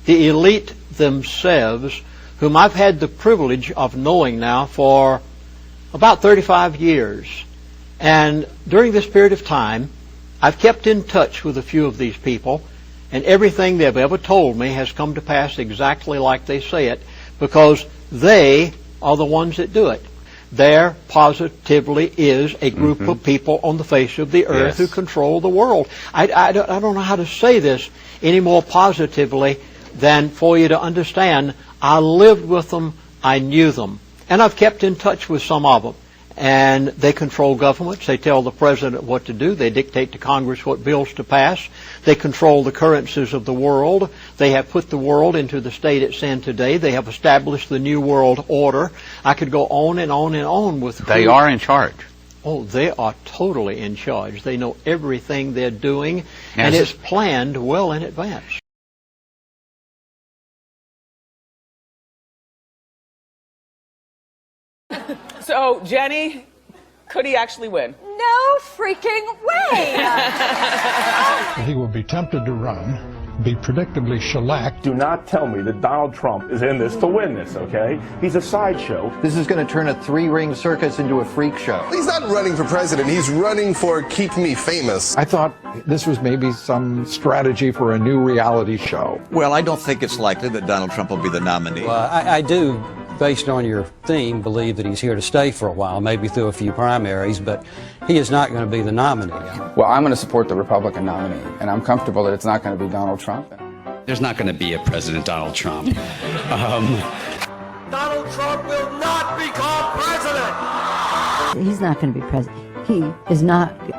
the elite themselves, whom I've had the privilege of knowing now for about 35 years. And during this period of time, I've kept in touch with a few of these people, and everything they've ever told me has come to pass exactly like they say it, because they are the ones that do it. There positively is a group of people on the face of the earth who control the world. I don't know how to say this any more positively than for you to understand. I lived with them, I knew them, and I've kept in touch with some of them. And they control governments. They tell the president what to do. They dictate to Congress what bills to pass. They control the currencies of the world. They have put the world into the state it's in today. They have established the New World Order. I could go on and on and on with who. They are in charge. Oh, they are totally in charge. They know everything they're doing, and it's planned well in advance. So, Jenny, could he actually win? No freaking way! He will be tempted to run, be predictably shellacked. Do not tell me that Donald Trump is in this to win this, okay? He's a sideshow. This is going to turn a three-ring circus into a freak show. He's not running for president. He's running for Keep Me Famous. I thought this was maybe some strategy for a new reality show. Well, I don't think it's likely that Donald Trump will be the nominee. Well, I do, based on your theme, believe that he's here to stay for a while, maybe through a few primaries, but he is not going to be the nominee. Well, I'm going to support the Republican nominee, and I'm comfortable that it's not going to be Donald Trump. There's not going to be a President Donald Trump. Donald Trump will not become president! He's not going to be president.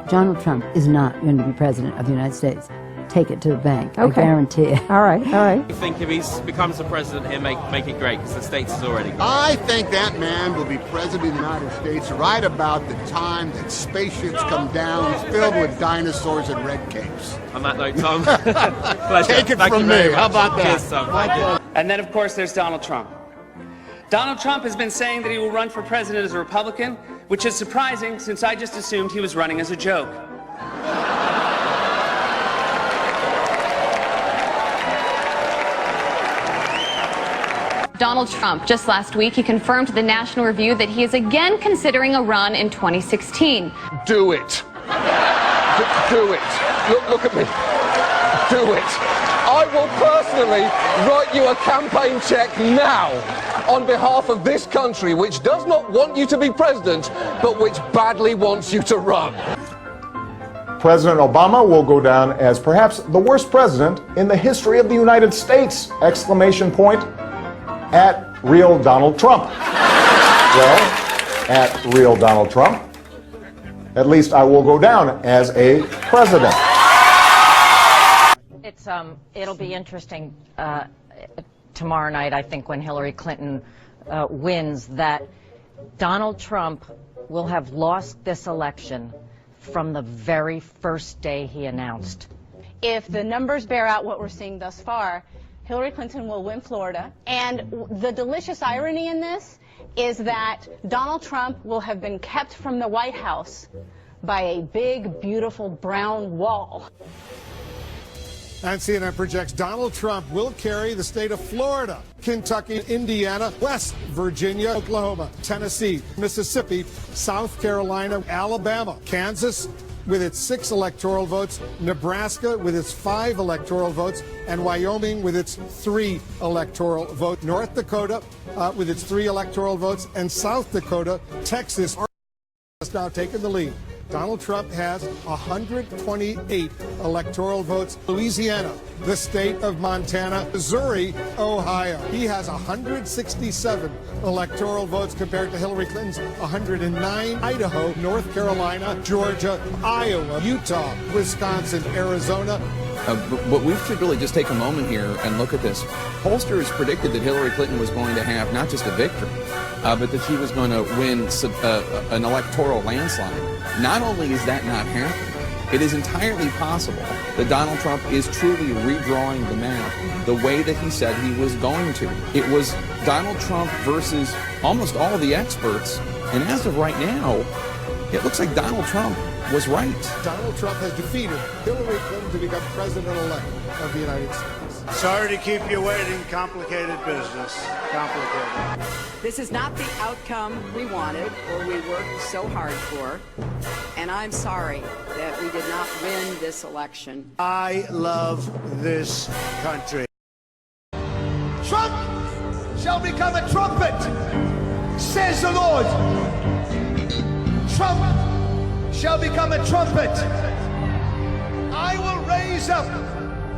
Donald Trump is not going to be president of the United States. Take it to the bank. Okay. I guarantee it. All right, all right. I think if he becomes the president, he'll make it great, because the states is already great. I think that man will be president of the United States right about the time that spaceships come down filled with dinosaurs and red capes. On that note, Tom, Take it from me. How about that? Cheers, Tom. And then, of course, there's Donald Trump. Donald Trump has been saying that he will run for president as a Republican, which is surprising since I just assumed he was running as a joke. Donald Trump, just last week, he confirmed to the National Review that he is again considering a run in 2016. Do it. Do it. Look at me. Do it. I will personally write you a campaign check now on behalf of this country, which does not want you to be president, but which badly wants you to run. President Obama will go down as perhaps the worst president in the history of the United States! Exclamation point. At real Donald Trump. Well, at real Donald Trump, at least I will go down as a president. It'll be interesting tomorrow night, I think, when Hillary Clinton wins, that Donald Trump will have lost this election from the very first day he announced. If the numbers bear out what we're seeing thus far, Hillary Clinton will win Florida. And the delicious irony in this is that Donald Trump will have been kept from the White House by a big, beautiful brown wall. And CNN projects Donald Trump will carry the state of Florida, Kentucky, Indiana, West Virginia, Oklahoma, Tennessee, Mississippi, South Carolina, Alabama, Kansas, with its 6 electoral votes, Nebraska with its 5 electoral votes, and Wyoming with its 3 electoral votes. North Dakota with its 3 electoral votes, and South Dakota, Texas has now taken the lead. Donald Trump has 128 electoral votes. Louisiana, the state of Montana, Missouri, Ohio. He has 167 electoral votes compared to Hillary Clinton's 109. Idaho, North Carolina, Georgia, Iowa, Utah, Wisconsin, Arizona. But we should really just take a moment here and look at this. Pollsters predicted that Hillary Clinton was going to have not just a victory, but that she was going to win an electoral landslide. Not only is that not happening, it is entirely possible that Donald Trump is truly redrawing the map the way that he said he was going to. It was Donald Trump versus almost all the experts, and as of right now, it looks like Donald Trump was right. Donald Trump has defeated Hillary Clinton to become president-elect of the United States. Sorry to keep you waiting. Complicated business. Complicated. This is not the outcome we wanted or we worked so hard for. And I'm sorry that we did not win this election. I love this country. Trump shall become a trumpet, says the Lord. Trump shall become a trumpet. I will raise up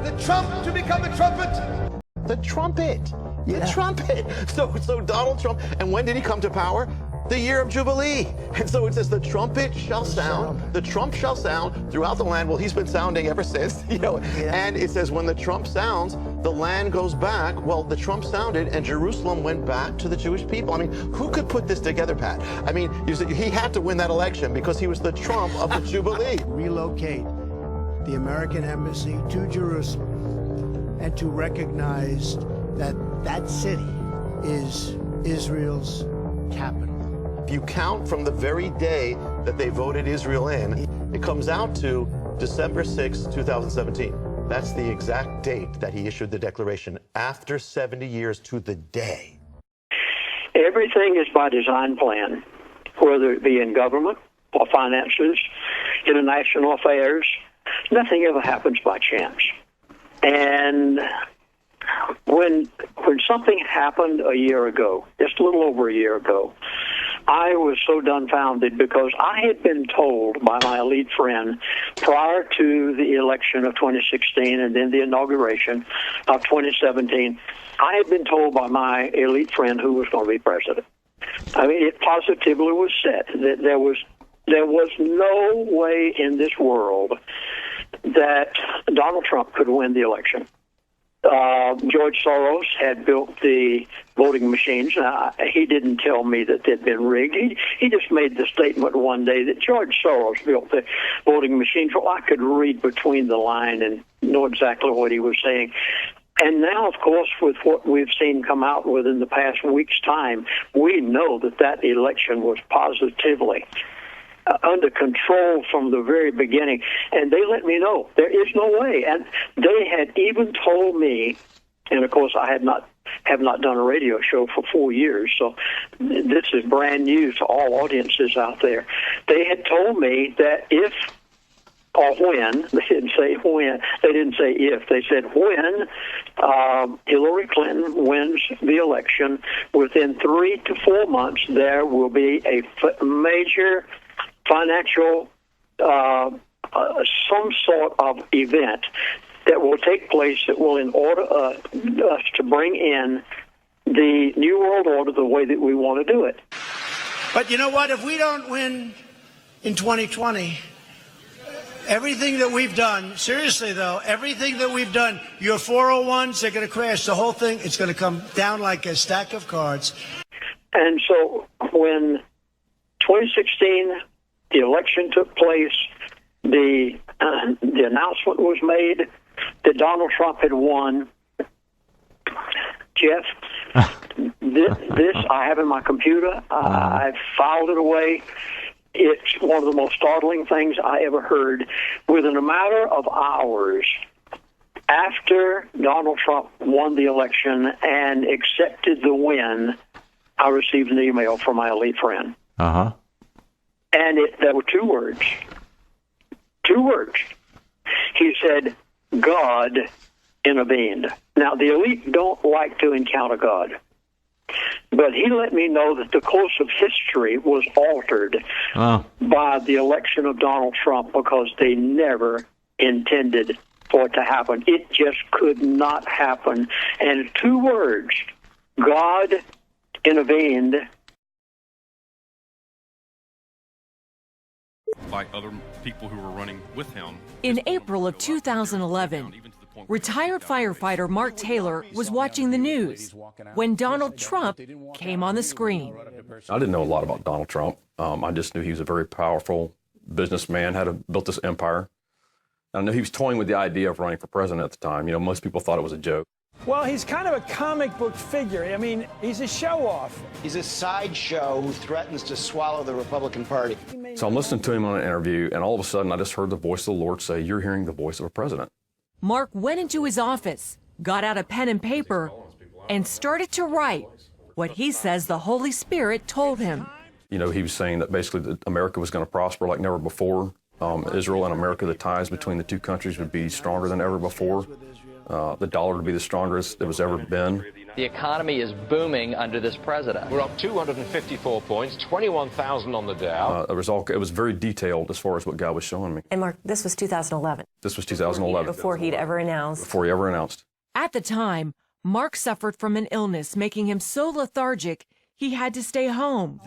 the Trump to become a trumpet. The trumpet. The trumpet. So Donald Trump, and when did he come to power? The year of Jubilee. And so it says the trumpet shall sound, the trump shall sound throughout the land. Well, he's been sounding ever since, and it says when the trump sounds, the land goes back. Well, the trump sounded and Jerusalem went back to the Jewish people. I mean, who could put this together, Pat? I mean, he had to win that election because he was the Trump of the Jubilee. Relocate the American embassy to Jerusalem and to recognize that that city is Israel's capital. If you count from the very day that they voted Israel in, it comes out to December 6, 2017. That's the exact date that he issued the declaration, after 70 years to the day. Everything is by design plan, whether it be in government or finances, international affairs. Nothing ever happens by chance. And when something happened a year ago, just a little over a year ago, I was so dumbfounded because I had been told by my elite friend prior to the election of 2016 and then the inauguration of 2017, I had been told by my elite friend who was going to be president. I mean, it positively was said that there was no way in this world that Donald Trump could win the election. George Soros had built the voting machines. He didn't tell me that they'd been rigged. He just made the statement one day that George Soros built the voting machines. Well, I could read between the line and know exactly what he was saying. And now, of course, with what we've seen come out within the past week's time, we know that election was positively under control from the very beginning, and they let me know there is no way. And they had even told me, and of course I have not done a radio show for 4 years, so this is brand new to all audiences out there. They had told me that if or when, they didn't say when, they didn't say if, they said when Hillary Clinton wins the election, within 3 to 4 months there will be a major financial, some sort of event that will take place that will in order us to bring in the New World Order the way that we want to do it. But you know what? If we don't win in 2020, everything that we've done, seriously though, everything that we've done, your 401s, they're going to crash. The whole thing, it's going to come down like a stack of cards. And so when 2016, the election took place, the announcement was made that Donald Trump had won. Jeff, this I have in my computer. I've filed it away. It's one of the most startling things I ever heard. Within a matter of hours after Donald Trump won the election and accepted the win, I received an email from my elite friend. Uh-huh. And there were two words. Two words. He said, God intervened. Now, the elite don't like to encounter God. But he let me know that the course of history was altered by the election of Donald Trump because they never intended for it to happen. It just could not happen. And two words, God intervened. By other people who were running with him. In April of 2011, retired firefighter Mark Taylor was watching the news when Donald Trump came on the screen. I didn't know a lot about Donald Trump. I just knew he was a very powerful businessman, built this empire. I knew he was toying with the idea of running for president at the time. You know, most people thought it was a joke. Well, he's kind of a comic book figure. I mean, he's a show-off. He's a sideshow who threatens to swallow the Republican Party. So I'm listening to him on an interview, and all of a sudden I just heard the voice of the Lord say, "You're hearing the voice of a president." Mark went into his office got out a pen and paper and started to write what he says the Holy Spirit told him. You know, he was saying that basically that America was going to prosper like never before. Israel and America, the ties between the two countries would be stronger than ever before. The dollar would be the strongest it was ever been. The economy is booming under this president. We're up 254 points, 21,000 on the Dow. It was very detailed as far as what God was showing me. And Mark, this was 2011. This was 2011. Before he'd ever announced. Before he ever announced. At the time, Mark suffered from an illness, making him so lethargic he had to stay home.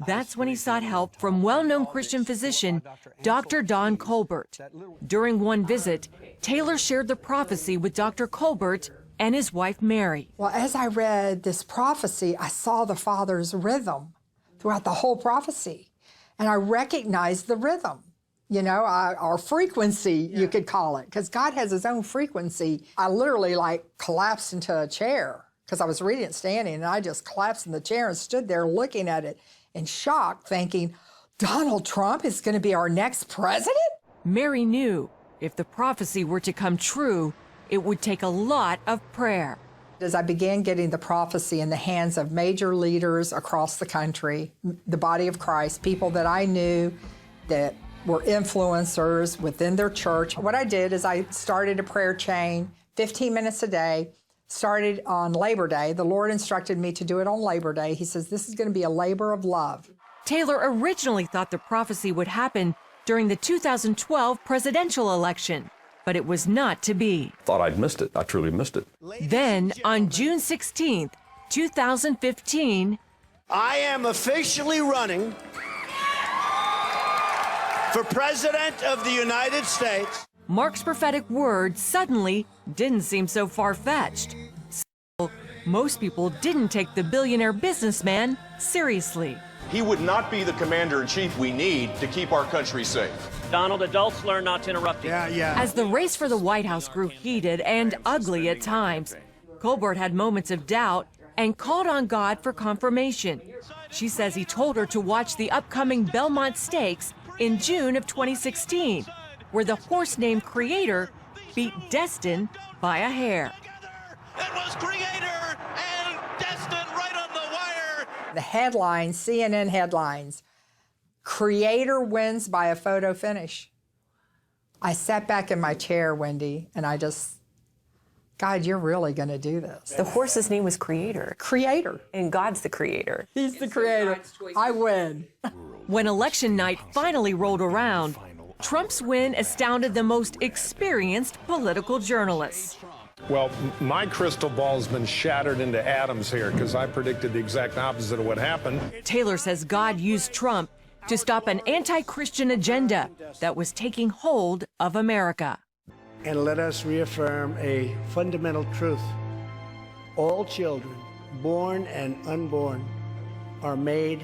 That's when he sought help from well-known Christian physician, Dr. Don Colbert. During one visit, Taylor shared the prophecy with Dr. Colbert and his wife, Mary. Well, as I read this prophecy, I saw the Father's rhythm throughout the whole prophecy, and I recognized the rhythm. You know, our frequency, you could call it, because God has his own frequency. I literally collapsed into a chair because I was reading it standing, and I just collapsed in the chair and stood there looking at it in shock, thinking, Donald Trump is going to be our next president? Mary knew if the prophecy were to come true, it would take a lot of prayer. As I began getting the prophecy in the hands of major leaders across the country, the body of Christ, people that I knew that were influencers within their church, what I did is I started a prayer chain, 15 minutes a day, started on Labor Day. The Lord instructed me to do it on Labor Day. He says, this is going to be a labor of love. Taylor originally thought the prophecy would happen during the 2012 presidential election, but it was not to be. Thought I'd missed it. I truly missed it. Then, on June 16th, 2015, I am officially running for President of the United States. Mark's prophetic word suddenly didn't seem so far-fetched. Still, most people didn't take the billionaire businessman seriously. He would not be the commander-in-chief we need to keep our country safe. Donald, adults learn not to interrupt you. As the race for the White House grew heated and ugly at times, Colbert had moments of doubt and called on God for confirmation. She says he told her to watch the upcoming Belmont Stakes in June of 2016, where the horse named Creator beat Destin by a hair. It was Creator and Destin right on the wire. The headlines, CNN headlines, Creator wins by a photo finish. I sat back in my chair, Wendy, and I just, God, you're really going to do this. The horse's name was Creator. Creator. And God's the creator. He's the creator. I win. When election night finally rolled around, Trump's win astounded the most experienced political journalists. Well, my crystal ball's been shattered into atoms here because I predicted the exact opposite of what happened. Taylor says God used Trump to stop an anti-Christian agenda that was taking hold of America. And let us reaffirm a fundamental truth. All children, born and unborn, are made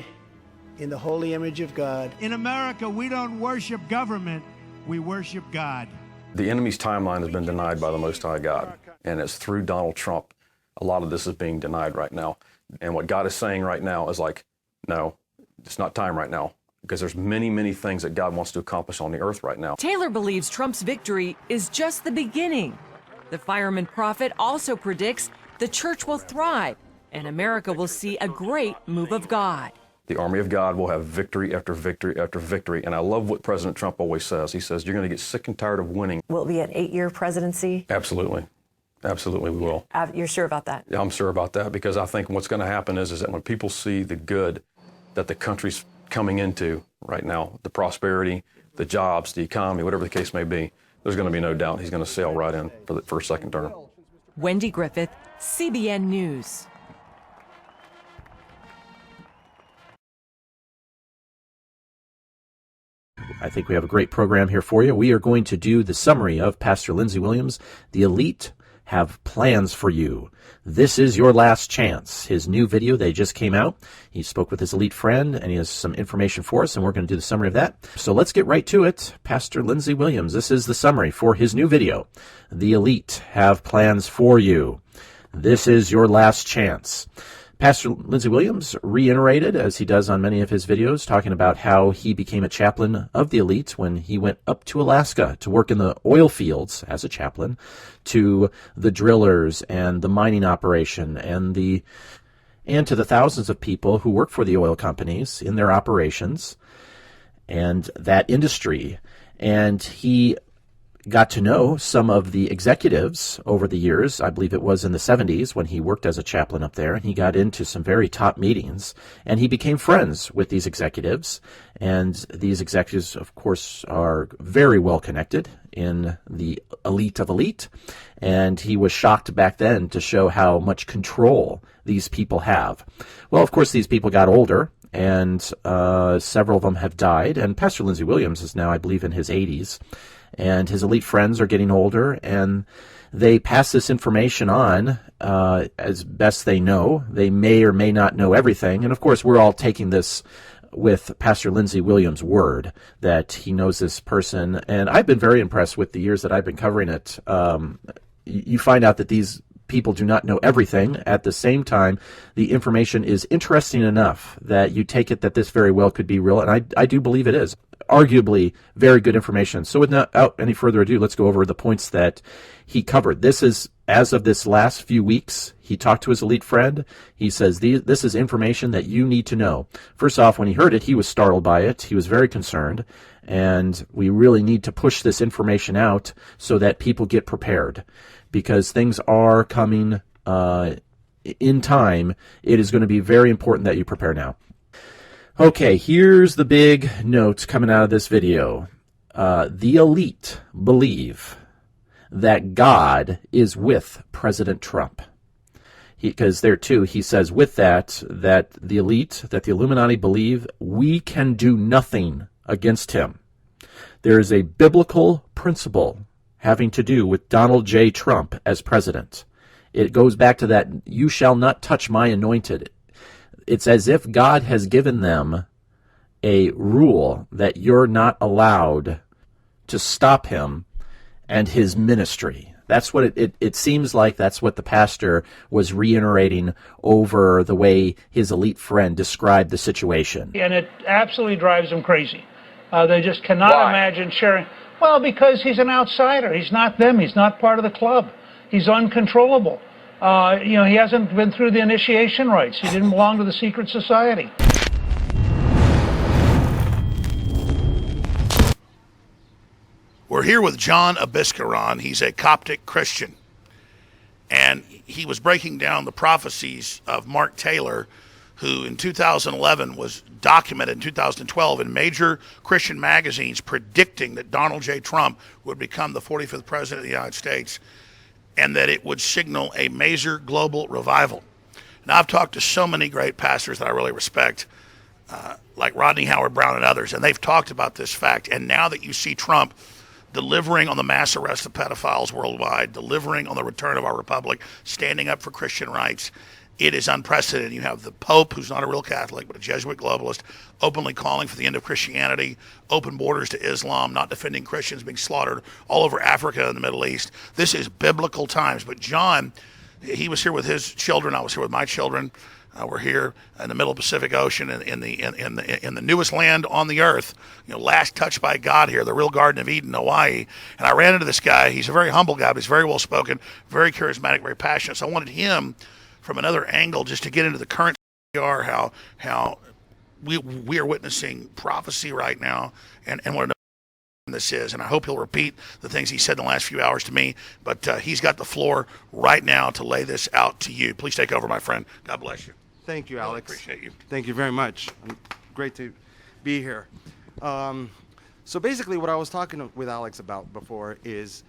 in the holy image of God. In America, we don't worship government, we worship God. The enemy's timeline has been denied by the Most High God, and it's through Donald Trump. A lot of this is being denied right now. And what God is saying right now is like, no, it's not time right now, because there's many, many things that God wants to accomplish on the earth right now. Taylor believes Trump's victory is just the beginning. The fireman prophet also predicts the church will thrive and America will see a great move of God. The army of God will have victory after victory after victory. And I love what President Trump always says. He says, you're going to get sick and tired of winning. Will it be an 8-year presidency? Absolutely. Absolutely, we will. You're sure about that? Yeah, I'm sure about that, because I think what's going to happen is that when people see the good that the country's coming into right now, the prosperity, the jobs, the economy, whatever the case may be, there's going to be no doubt he's going to sail right in for the first, second term. Wendy Griffith, CBN News. I think we have a great program here for you. We are going to do the summary of Pastor Lindsey Williams. The elite have plans for you. This is your last chance. His new video, they just came out. He spoke with his elite friend, and he has some information for us, and we're going to do the summary of that. So let's get right to it. Pastor Lindsey Williams, this is the summary for his new video. The elite have plans for you. This is your last chance. Pastor Lindsey Williams reiterated, as he does on many of his videos, talking about how he became a chaplain of the elite when he went up to Alaska to work in the oil fields as a chaplain, to the drillers and the mining operation and to the thousands of people who work for the oil companies in their operations and that industry. And he got to know some of the executives over the years. I believe it was in the 70s when he worked as a chaplain up there, and he got into some very top meetings, and he became friends with these executives. And these executives, of course, are very well connected in the elite of elite, and he was shocked back then to show how much control these people have. Well, of course, these people got older, and several of them have died, and Pastor Lindsey Williams is now, I believe, in his 80s. And his elite friends are getting older, and they pass this information on as best they know. They may or may not know everything. And, of course, we're all taking this with Pastor Lindsey Williams' word that he knows this person. And I've been very impressed with the years that I've been covering it. You find out that these people do not know everything. At the same time, the information is interesting enough that you take it that this very well could be real, and I do believe it is. Arguably very good information. So without any further ado, let's go over the points that he covered. This is, as of this last few weeks, he talked to his elite friend. He says, this is information that you need to know. First off, when he heard it, he was startled by it. He was very concerned. And we really need to push this information out so that people get prepared, because things are coming in time. It is going to be very important that you prepare now. Okay, here's the big notes coming out of this video. The elite believe that God is with President Trump. Because there too, he says with that the elite, that the Illuminati believe we can do nothing against him. There is a biblical principle having to do with Donald J. Trump as president. It goes back to that, you shall not touch my anointed. It's as if God has given them a rule that you're not allowed to stop him and his ministry. That's what it seems like. That's what the pastor was reiterating over the way his elite friend described the situation. And it absolutely drives them crazy. They just cannot imagine sharing. Well, because he's an outsider. He's not them. He's not part of the club. He's uncontrollable. He hasn't been through the initiation rites. He didn't belong to the secret society. We're here with John Abiskaran. He's a Coptic Christian. And he was breaking down the prophecies of Mark Taylor, who in 2011 was documented in 2012 in major Christian magazines predicting that Donald J. Trump would become the 45th president of the United States, and that it would signal a major global revival. Now, I've talked to so many great pastors that I really respect, like Rodney Howard-Browne and others, and they've talked about this fact. And now that you see Trump delivering on the mass arrest of pedophiles worldwide, delivering on the return of our republic, standing up for Christian rights, it is unprecedented. You have the Pope, who's not a real Catholic, but a Jesuit globalist, openly calling for the end of Christianity, open borders to Islam, not defending Christians being slaughtered all over Africa and the Middle East. This is biblical times. But John, he was here with his children. I was here with my children. We're here in the middle of the Pacific Ocean in the newest land on the earth, last touched by God here, the real Garden of Eden, Hawaii. And I ran into this guy. He's a very humble guy, but he's very well spoken, very charismatic, very passionate. So I wanted him from another angle just to get into the current how we are witnessing prophecy right now, and what this is. And I hope he'll repeat the things he said in the last few hours to me, but he's got the floor right now to lay this out to you. Please take over, my friend. God bless you. Thank you, Alex. I appreciate you. Thank you very much. Great to be here. So basically what I was talking with Alex about before is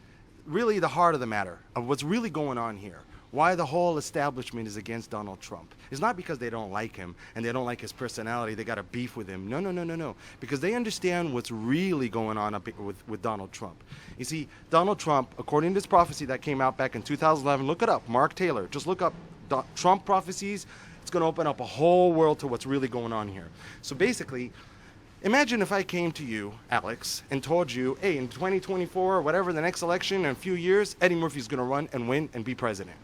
really the heart of the matter of what's really going on here. Why the whole establishment is against Donald Trump. It's not because they don't like him and they don't like his personality, they got a beef with him. No. Because they understand what's really going on with Donald Trump. You see, Donald Trump, according to this prophecy that came out back in 2011, look it up, Mark Taylor, just look up Trump prophecies. It's going to open up a whole world to what's really going on here. So basically, imagine if I came to you, Alex, and told you, hey, in 2024 or whatever, the next election in a few years, Eddie Murphy's going to run and win and be president.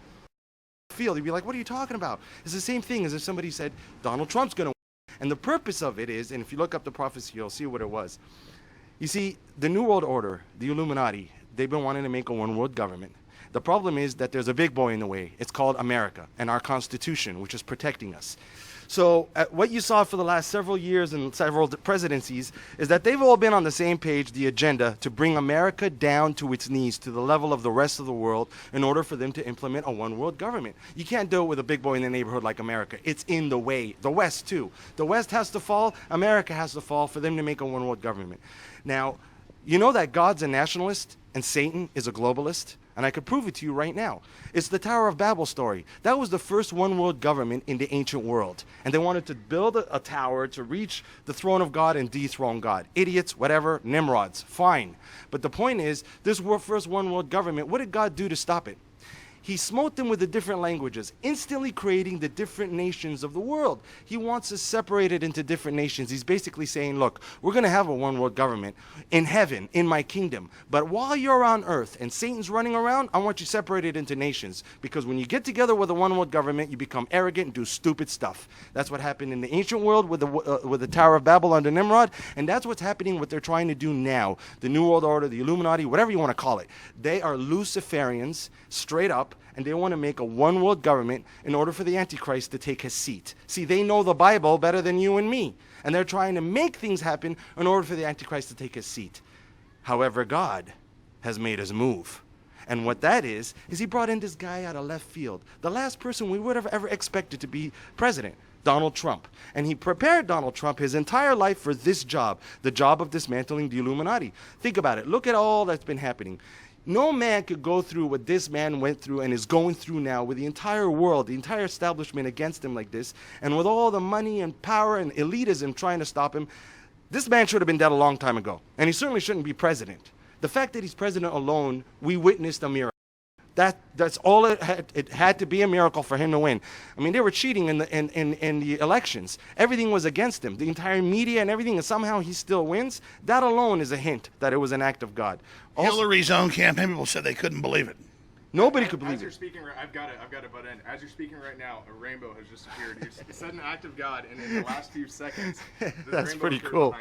field. You'd be like, what are you talking about? It's the same thing as if somebody said Donald Trump's going to win. And the purpose of it is, and if you look up the prophecy, you'll see what it was. You see, the New World Order, the Illuminati, they've been wanting to make a one world government. The problem is that there's a big boy in the way. It's called America and our Constitution, which is protecting us. So what you saw for the last several years and several presidencies is that they've all been on the same page, the agenda to bring America down to its knees, to the level of the rest of the world, in order for them to implement a one world government. You can't do it with a big boy in the neighborhood like America. It's in the way. The West too. The West has to fall. America has to fall for them to make a one world government. Now, you know that God's a nationalist and Satan is a globalist? And I could prove it to you right now. It's the Tower of Babel story. That was the first one world government in the ancient world. And they wanted to build a tower to reach the throne of God and dethrone God. Idiots, whatever, Nimrods, fine. But the point is, this first one world government, what did God do to stop it? He smote them with the different languages, instantly creating the different nations of the world. He wants us separated into different nations. He's basically saying, look, we're going to have a one world government in heaven, in my kingdom. But while you're on earth and Satan's running around, I want you separated into nations. Because when you get together with a one world government, you become arrogant and do stupid stuff. That's what happened in the ancient world with the Tower of Babel under Nimrod. And that's what's happening, what they're trying to do now. The New World Order, the Illuminati, whatever you want to call it. They are Luciferians, straight up. And they want to make a one world government in order for the Antichrist to take his seat. See, they know the Bible better than you and me. And they're trying to make things happen in order for the Antichrist to take his seat. However, God has made his move. And what that is he brought in this guy out of left field. The last person we would have ever expected to be president. Donald Trump. And he prepared Donald Trump his entire life for this job. The job of dismantling the Illuminati. Think about it. Look at all that's been happening. No man could go through what this man went through and is going through now with the entire world, the entire establishment against him like this, and with all the money and power and elitism trying to stop him. This man should have been dead a long time ago, and he certainly shouldn't be president. The fact that he's president alone, we witnessed a miracle. That's all it had to be a miracle for him to win. I mean, they were cheating in the elections. Everything was against him. The entire media and everything, and somehow he still wins. That alone is a hint that it was an act of God. Also, Hillary's own campaign people said they couldn't believe it. Nobody could believe as you're it. Speaking, I've got to butt in. As you're speaking right now, a rainbow has just appeared. You said an act of God, and in the last few seconds, that's pretty cool.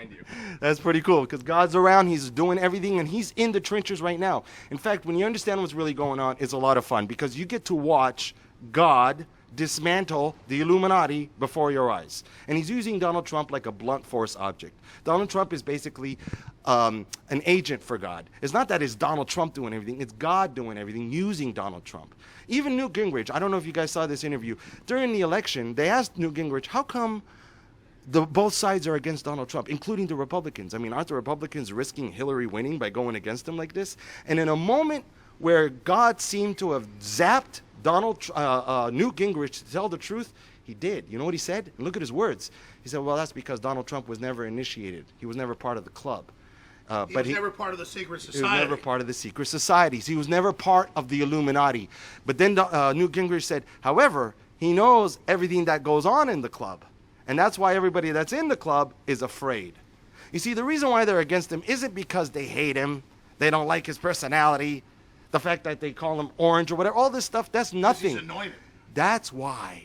That's pretty cool because God's around. He's doing everything, and he's in the trenches right now. In fact, when you understand what's really going on, it's a lot of fun because you get to watch God dismantle the Illuminati before your eyes. And he's using Donald Trump like a blunt force object. Donald Trump is basically an agent for God. It's not that it's Donald Trump doing everything. It's God doing everything using Donald Trump. Even Newt Gingrich, I don't know if you guys saw this interview. During the election, they asked Newt Gingrich, how come both sides are against Donald Trump, including the Republicans? I mean, aren't the Republicans risking Hillary winning by going against him like this? And in a moment where God seemed to have zapped Newt Gingrich to tell the truth, he did. You know what he said? And look at his words. He said, well, that's because Donald Trump was never initiated. He was never part of the club. He was never part of the secret society. He was never part of the secret societies. He was never part of the Illuminati. But then Newt Gingrich said, however, he knows everything that goes on in the club. And that's why everybody that's in the club is afraid. You see, the reason why they're against him isn't because they hate him. They don't like his personality. The fact that they call him orange or whatever, all this stuff, that's nothing. He's anointed. That's why.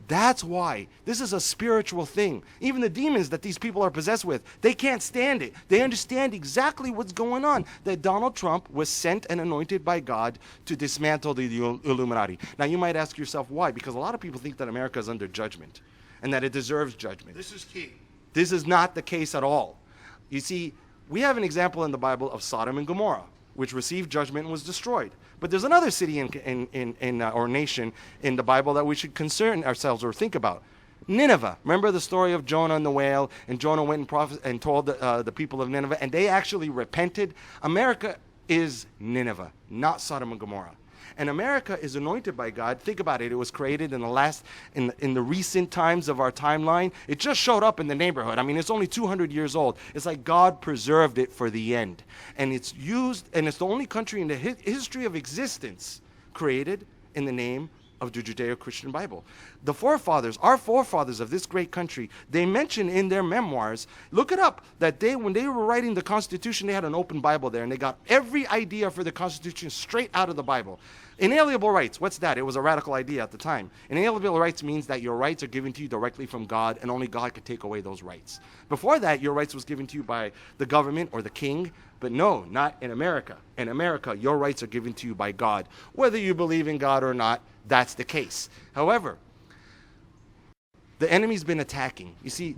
That's why. This is a spiritual thing. Even the demons that these people are possessed with, they can't stand it. They understand exactly what's going on. That Donald Trump was sent and anointed by God to dismantle the Illuminati. Now, you might ask yourself why, because a lot of people think that America is under judgment and that it deserves judgment. This is key. This is not the case at all. You see, we have an example in the Bible of Sodom and Gomorrah, which received judgment and was destroyed. But there's another city or nation in the Bible that we should concern ourselves or think about. Nineveh. Remember the story of Jonah and the whale, and Jonah went and told the people of Nineveh, and they actually repented. America is Nineveh, not Sodom and Gomorrah. And America is anointed by God. Think about it. It was created in the recent times of our timeline. It just showed up in the neighborhood. I mean, it's only 200 years old. It's like God preserved it for the end. And it's used, and it's the only country in the history of existence created in the name of the Judeo-Christian Bible. The forefathers, our forefathers of this great country, they mention in their memoirs, look it up, that when they were writing the Constitution, they had an open Bible there, and they got every idea for the Constitution straight out of the Bible. Inalienable rights, what's that? It was a radical idea at the time. Inalienable rights means that your rights are given to you directly from God, and only God could take away those rights. Before that, your rights was given to you by the government or the king, but no, not in America. In America, your rights are given to you by God. Whether you believe in God or not, that's the case. However, the enemy's been attacking. You see,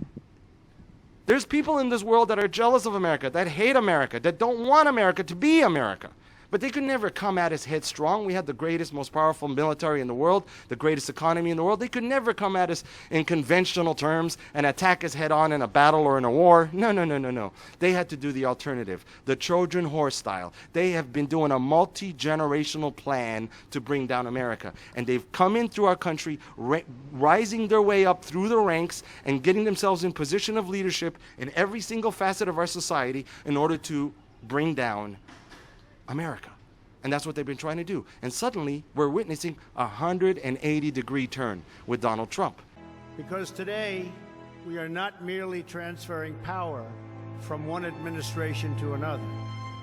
there's people in this world that are jealous of America, that hate America, that don't want America to be America. But they could never come at us headstrong. We had the greatest, most powerful military in the world, the greatest economy in the world. They could never come at us in conventional terms and attack us head on in a battle or in a war. No, no, no, no, no. They had to do the alternative, the Trojan horse style. They have been doing a multi-generational plan to bring down America. And they've come in through our country, rising their way up through the ranks and getting themselves in position of leadership in every single facet of our society in order to bring down America. And that's what they've been trying to do. And suddenly, we're witnessing a 180-degree turn with Donald Trump. Because today, we are not merely transferring power from one administration to another,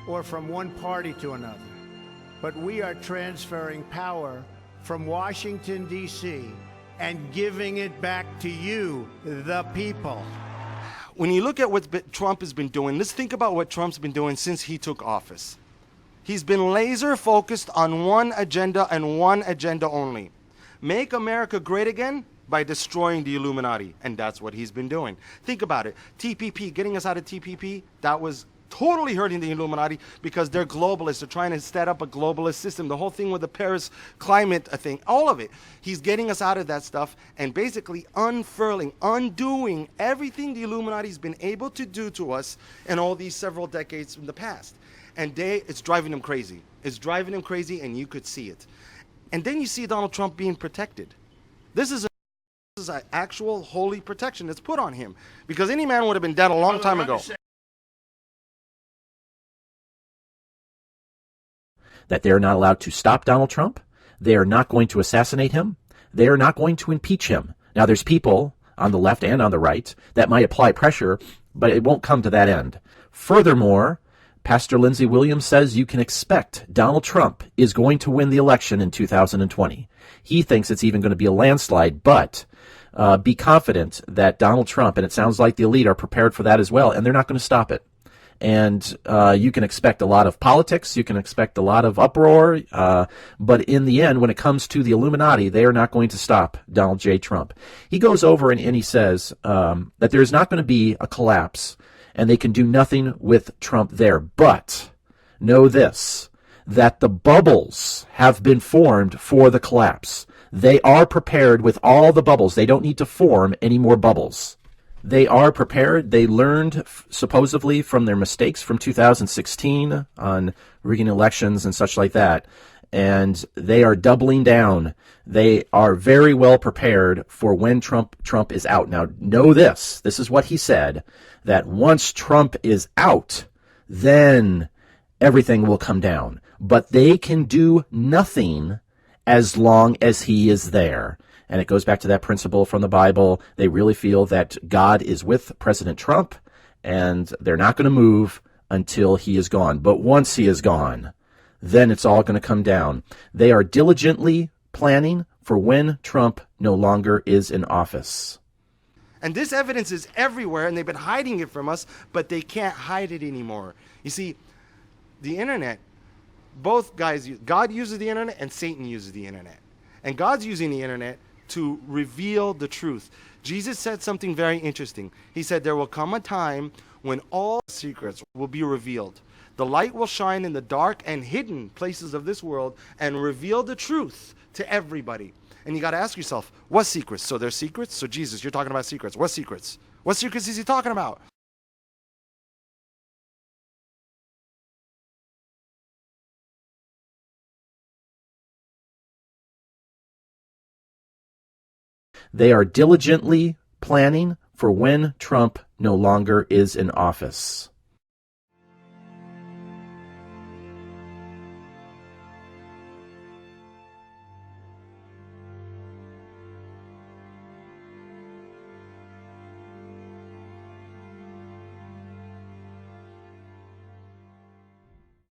or from one party to another, but we are transferring power from Washington, D.C., and giving it back to you, the people. When you look at what Trump has been doing, let's think about what Trump's been doing since he took office. He's been laser focused on one agenda and one agenda only. Make America great again by destroying the Illuminati. And that's what he's been doing. Think about it. TPP, getting us out of TPP, that was totally hurting the Illuminati because they're globalists. They're trying to set up a globalist system. The whole thing with the Paris climate thing, all of it. He's getting us out of that stuff and basically unfurling, undoing everything the Illuminati's been able to do to us in all these several decades in the past. And it's driving them crazy. It's driving them crazy, and you could see it. And then you see Donald Trump being protected. This is an actual holy protection that's put on him, because any man would have been dead a long time ago. That they're not allowed to stop Donald Trump. They are not going to assassinate him. They are not going to impeach him. Now, there's people on the left and on the right that might apply pressure, but it won't come to that end. Furthermore, Pastor Lindsey Williams says you can expect Donald Trump is going to win the election in 2020. He thinks it's even going to be a landslide, but be confident that Donald Trump, and it sounds like the elite are prepared for that as well, and they're not going to stop it. And you can expect a lot of politics, you can expect a lot of uproar, but in the end, when it comes to the Illuminati, they are not going to stop Donald J. Trump. He goes over and he says that there's not going to be a collapse, and they can do nothing with Trump there. But know this, that the bubbles have been formed for the collapse. They are prepared with all the bubbles. They don't need to form any more bubbles. They are prepared. They learned supposedly from their mistakes from 2016 on rigging elections and such like that. And they are doubling down. They are very well prepared for when Trump is out. Now, know this. This is what he said, that once Trump is out, then everything will come down. But they can do nothing as long as he is there. And it goes back to that principle from the Bible. They really feel that God is with President Trump, and they're not going to move until he is gone. But once he is gone, then it's all going to come down. They are diligently planning for when Trump no longer is in office. And this evidence is everywhere, and they've been hiding it from us, but they can't hide it anymore. You see, the internet, both guys, God uses the internet and Satan uses the internet. And God's using the internet to reveal the truth. Jesus said something very interesting. He said, there will come a time when all secrets will be revealed. The light will shine in the dark and hidden places of this world and reveal the truth to everybody. And you got to ask yourself, what secrets? So there's secrets? So Jesus, you're talking about secrets. What secrets? What secrets is he talking about? They are diligently planning for when Trump no longer is in office.